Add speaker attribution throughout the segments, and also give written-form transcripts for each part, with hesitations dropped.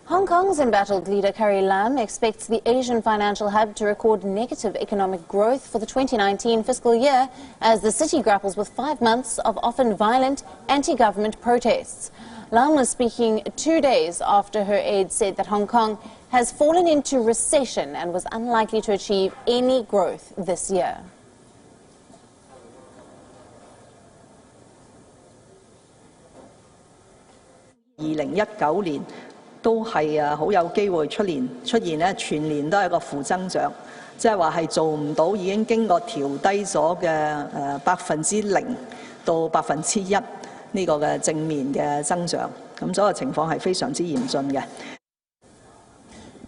Speaker 1: Hong Kong's embattled leader Carrie Lam expects the Asian financial hub to record negative economic growth for the 2019 fiscal year as the city grapples with 5 months of often violent anti-government protests. Lam was speaking 2 days after her aides said that Hong Kong has fallen into recession and was unlikely to achieve any growth this year.
Speaker 2: 都係好有機會出現咧全年都係一個負增長，即係話係做唔到已經經過調低咗嘅0%到1%呢個嘅正面嘅增長，咁所以情況係非常之嚴峻嘅。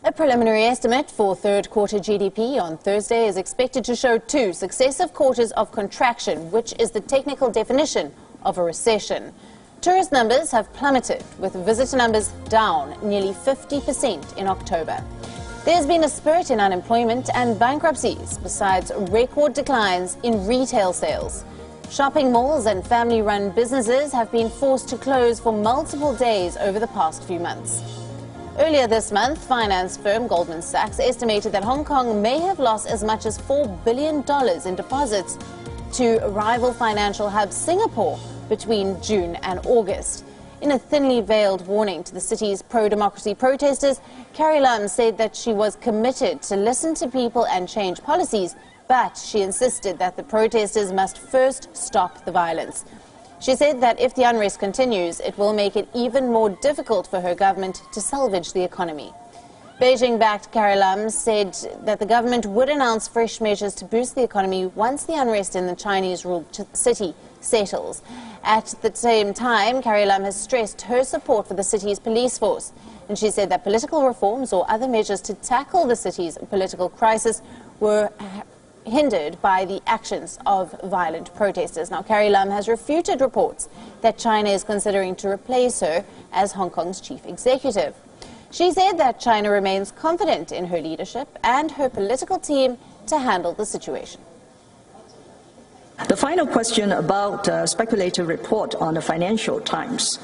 Speaker 1: A preliminary estimate for third quarter GDP on Thursday is expected to show 2 successive quarters of contraction, which is the technical definition of a recession. Tourist numbers have plummeted, with visitor numbers down nearly 50% in October. There's been a spurt in unemployment and bankruptcies, besides record declines in retail sales. Shopping malls and family-run businesses have been forced to close for multiple days over the past few months. Earlier this month, finance firm Goldman Sachs estimated that Hong Kong may have lost as much as $4 billion in deposits to rival financial hub Singapore between June and August. In a thinly veiled warning to the city's pro-democracy protesters, Carrie Lam said that she was committed to listen to people and change policies, but she insisted that the protesters must first stop the violence. She said that if the unrest continues, it will make it even more difficult for her government to salvage the economy. Beijing-backed Carrie Lam said that the government would announce fresh measures to boost the economy once the unrest in the Chinese-ruled city settles. At the same time, Carrie Lam has stressed her support for the city's police force, and she said that political reforms or other measures to tackle the city's political crisis were hindered by the actions of violent protesters. Now, Carrie Lam has refuted reports that China is considering to replace her as Hong Kong's chief executive. She said that China remains confident in her leadership and her political team to handle the situation.
Speaker 2: The final question about speculative report on the Financial Times.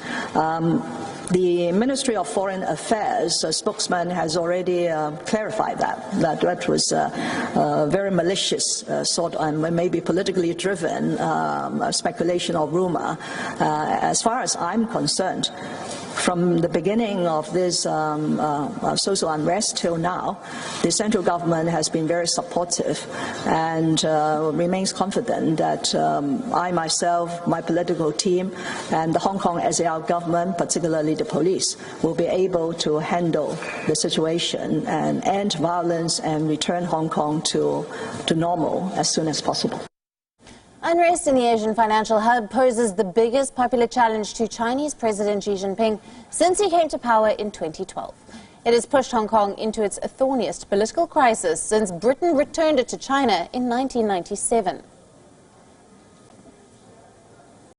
Speaker 2: The Ministry of Foreign Affairs spokesman has already clarified that was a very malicious sort and maybe politically driven speculation or rumor. As far as I'm concerned, from the beginning of this social unrest till now, the central government has been very supportive and remains confident that I myself, my political team, and the Hong Kong SAR government, particularly the police, will be able to handle the situation and end violence and return Hong Kong to normal as soon as possible.
Speaker 1: Unrest in the Asian financial hub poses the biggest popular challenge to Chinese President Xi Jinping since he came to power in 2012. It has pushed Hong Kong into its thorniest political crisis since Britain returned it to China in 1997.